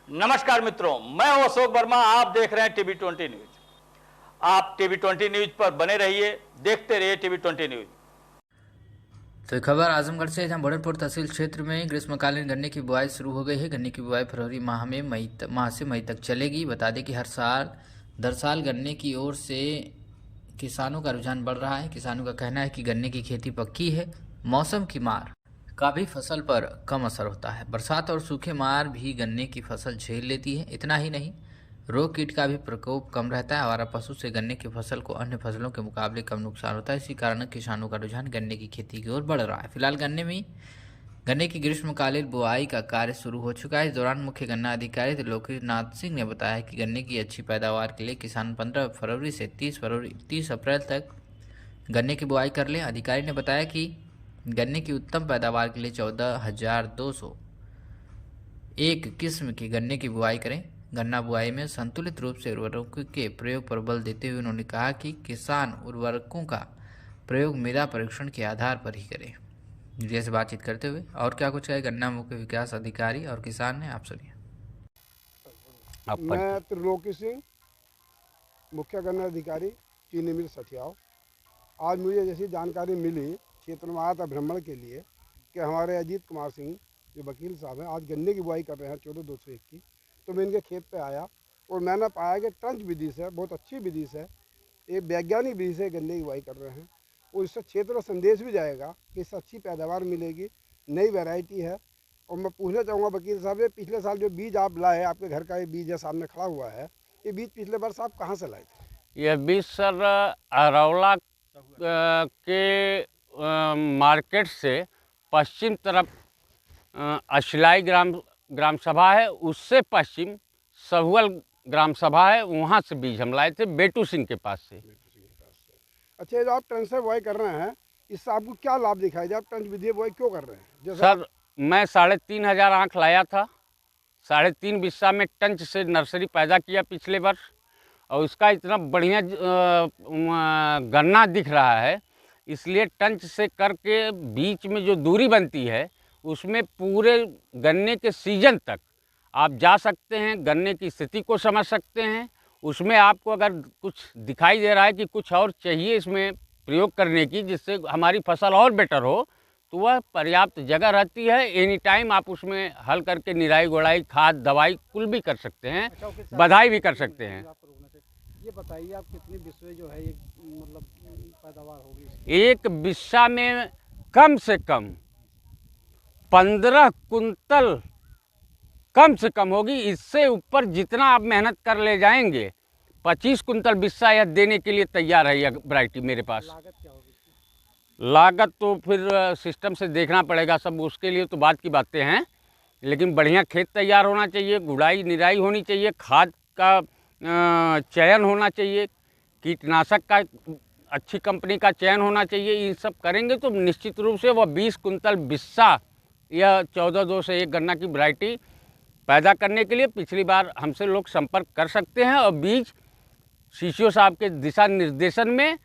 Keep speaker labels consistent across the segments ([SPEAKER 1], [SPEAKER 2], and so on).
[SPEAKER 1] नमस्कार मित्रों, मैं हूं अशोक वर्मा। आप देख रहे हैं टीवी 20 न्यूज। आप टीवी 20 न्यूज पर बने रहिए, देखते रहिए टीवी 20 न्यूज।
[SPEAKER 2] तो खबर आजमगढ़ से, जहां बड़रपुर तहसील क्षेत्र में ग्रीष्मकालीन गन्ने की बुआई शुरू हो गई है। गन्ने की बुआई फरवरी माह से मई तक चलेगी। बता दें कि दर साल गन्ने की ओर से किसानों का रुझान बढ़ रहा है। किसानों का कहना है कि गन्ने की खेती पक्की है। मौसम की मार का भी फसल पर कम असर होता है। बरसात और सूखे मार भी गन्ने की फसल झेल लेती है। इतना ही नहीं, रोग कीट का भी प्रकोप कम रहता है। आवारा पशु से गन्ने की फसल को अन्य फसलों के मुकाबले कम नुकसान होता है। इसी कारण किसानों का रुझान गन्ने की खेती की ओर बढ़ रहा है। फिलहाल गन्ने की ग्रीष्मकालीन बुआई का कार्य शुरू हो चुका है। इस दौरान मुख्य गन्ना अधिकारी त्रिलोकीनाथ सिंह ने बताया कि गन्ने की अच्छी पैदावार के लिए किसान 15 फरवरी से 30 अप्रैल तक गन्ने की बुआई कर लें। अधिकारी ने बताया कि गन्ने की उत्तम पैदावार के लिए 14,201 किस्म के गन्ने की बुआई करें। गन्ना बुआई में संतुलित रूप से उर्वरकों के प्रयोग पर बल देते हुए उन्होंने कहा कि किसान उर्वरकों का प्रयोग मृदा परीक्षण के आधार पर ही करें। मीडिया से बातचीत करते हुए और क्या कुछ कहे गन्ना मुख्य विकास अधिकारी और किसान ने, आप सुनिए।
[SPEAKER 3] मैं त्रिलोकी सिंह, मुख्य गन्ना अधिकारी, चीनी मिल सठियाव। आज मुझे जैसी जानकारी मिली, क्षेत्र में आया था भ्रमण के लिए कि हमारे अजीत कुमार सिंह जो वकील साहब हैं आज गन्ने की बुआई कर रहे हैं 14,201 की। तो मैं इनके खेत पे आया और मैंने पाया कि ट्रंच विधि से, बहुत अच्छी विधि से, एक वैज्ञानिक विधि से गन्ने की बुआई कर रहे हैं। और इससे क्षेत्र में संदेश भी जाएगा कि इससे अच्छी पैदावार मिलेगी, नई वैरायटी है। और मैं पूछना चाहूँगा वकील साहब, ये पिछले साल जो बीज आप लाए, आपके घर का ये बीज है सामने खड़ा हुआ है, ये बीज पिछले वर्ष आप कहाँ से लाए थे?
[SPEAKER 4] यह बीज सर अरौला के मार्केट से पश्चिम तरफ अशिलाई ग्राम सभा है, उससे पश्चिम सहुअल ग्राम सभा है, वहाँ से बीज हम लाए थे बेटू सिंह के पास से।
[SPEAKER 3] अच्छा, जो आप ट्रंच से बुआई कर रहे हैं, इससे आपको क्या लाभ दिखाई दे? आप ट्रंच विधि बुआई क्यों कर रहे हैं?
[SPEAKER 4] सर मैं 3,500 आँख लाया था, 3.5 बिस्सा में टंच से नर्सरी पैदा किया पिछले वर्ष, और उसका इतना बढ़िया गन्ना दिख रहा है। इसलिए टंच से करके बीच में जो दूरी बनती है उसमें पूरे गन्ने के सीजन तक आप जा सकते हैं, गन्ने की स्थिति को समझ सकते हैं। उसमें आपको अगर कुछ दिखाई दे रहा है कि कुछ और चाहिए इसमें प्रयोग करने की जिससे हमारी फसल और बेटर हो, तो वह पर्याप्त जगह रहती है। एनी टाइम आप उसमें हल करके निराई गुड़ाई, खाद, दवाई कुल भी कर सकते हैं, बधाई भी कर सकते हैं।
[SPEAKER 3] ये बताइए आप कितनी बिस्वे जो है ये मतलब पैदावार होगी?
[SPEAKER 4] एक बिस्सा में कम से कम 15 कुंतल कम से कम होगी। इससे ऊपर जितना आप मेहनत कर ले जाएंगे, 25 कुंतल बिस्सा यह देने के लिए तैयार है यह वैरायटी मेरे पास।
[SPEAKER 3] लागत क्या होगी?
[SPEAKER 4] लागत तो फिर सिस्टम से देखना पड़ेगा, सब उसके लिए तो बात की बातें हैं। लेकिन बढ़िया खेत तैयार होना चाहिए, गुड़ाई निराई होनी चाहिए, खाद का चयन होना चाहिए, कीटनाशक का अच्छी कंपनी का चयन होना चाहिए। ये सब करेंगे तो निश्चित रूप से वह 20 कुंतल बिस्सा या 14,201 गन्ना की वैरायटी पैदा करने के लिए पिछली बार हमसे लोग संपर्क कर सकते हैं। और बीज सीसीओ साहब के दिशा निर्देशन में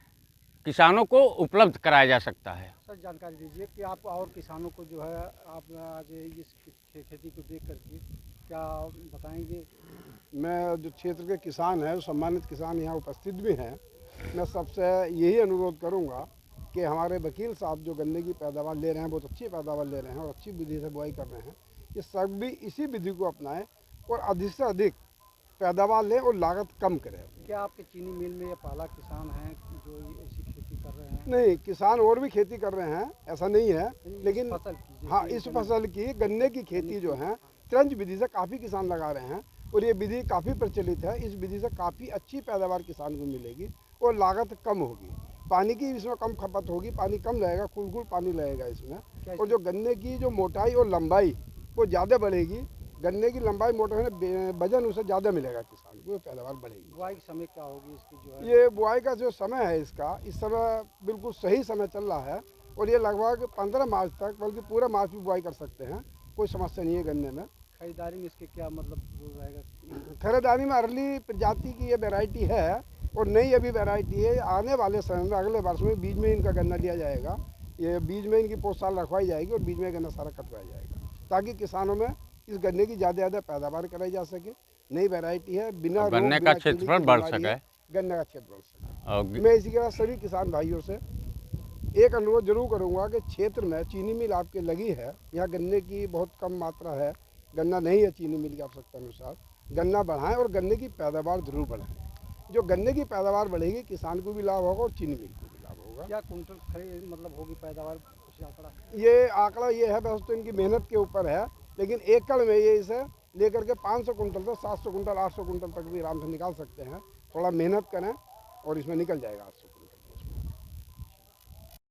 [SPEAKER 4] किसानों को उपलब्ध कराया जा सकता है।
[SPEAKER 3] सर जानकारी दीजिए कि आप और किसानों को जो है आप आज इस खेती को देख करके क्या बताएंगे? मैं जो क्षेत्र के किसान हैं, सम्मानित किसान यहाँ उपस्थित भी हैं, मैं सबसे यही अनुरोध करूँगा कि हमारे वकील साहब जो गन्ने की पैदावार ले रहे हैं, बहुत अच्छी पैदावार ले रहे हैं और अच्छी विधि से बुआई कर रहे हैं, ये सब भी इसी विधि को अपनाएं और अधिक से अधिक पैदावार लें और लागत कम करें। क्या आपके चीनी मिल में ये पहला किसान हैं जो ऐसी खेती कर रहे हैं? नहीं, किसान और भी खेती कर रहे हैं, ऐसा नहीं है, लेकिन हाँ, इस फसल की गन्ने की खेती जो है ट्रंच विधि से काफ़ी किसान लगा रहे हैं और ये विधि काफ़ी प्रचलित है। इस विधि से काफ़ी अच्छी पैदावार किसान को मिलेगी और लागत कम होगी। पानी की इसमें कम खपत होगी, पानी कम लगेगा, कुल पानी लगेगा इसमें। और जो गन्ने की जो मोटाई और लंबाई वो ज़्यादा बढ़ेगी। गन्ने की लंबाई मोटाई में वजन उसे ज़्यादा मिलेगा किसान को, पैदावार बढ़ेगी। बुआई का समय क्या होगी इसकी जो है? ये बुआई का जो समय है इसका, इस समय बिल्कुल सही समय चल रहा है और ये लगभग 15 मार्च तक, बल्कि पूरा मार्च भी बुआई कर सकते हैं, कोई समस्या नहीं है गन्ने में। खरीदारी में इसके क्या मतलब रहेगा? खरीदारी में अरली प्रजाति की ये वैरायटी है और नई अभी वैरायटी है। आने वाले समय में अगले वर्ष में बीज में इनका गन्ना लिया जाएगा। ये बीज में इनकी पोस्ट साल रखवाई जाएगी और बीज में गन्ना सारा कटवाया जाएगा ताकि किसानों में इस गन्ने की ज़्यादा से ज़्यादा पैदावार कराई जा सके। नई वैरायटी है, बिना
[SPEAKER 4] गन्ने
[SPEAKER 3] रोग,
[SPEAKER 4] का
[SPEAKER 3] बिना चीनी
[SPEAKER 4] क्षेत्रफल
[SPEAKER 3] की
[SPEAKER 4] बढ़
[SPEAKER 3] बीमारी
[SPEAKER 4] सके।
[SPEAKER 3] है, गन्ने का क्षेत्र बढ़ सके।
[SPEAKER 4] और
[SPEAKER 3] मैं इसी के बाद सभी किसान भाइयों से एक अनुरोध जरूर करूंगा कि क्षेत्र में चीनी मिल आपके लगी है, यहाँ गन्ने की बहुत कम मात्रा है, गन्ना नहीं है चीनी मिल की आवश्यकता अनुसार, गन्ना बढ़ाएं और गन्ने की पैदावार जरूर बढ़ाएं। जो गन्ने की पैदावार बढ़ेगी किसान को भी लाभ होगा और चीनी मिल को भी लाभ होगा।
[SPEAKER 5] क्या कुंटल खरीद मतलब होगी पैदावार, कुछ आंकड़ा?
[SPEAKER 3] ये आंकड़ा ये है, बस तो इनकी मेहनत के ऊपर है, लेकिन एकड़ में ये इसे लेकर के 500 कुंटल से 700 कुंटल 800 कुंटल तक भी आराम से निकाल सकते हैं। थोड़ा मेहनत करें और इसमें निकल जाएगा।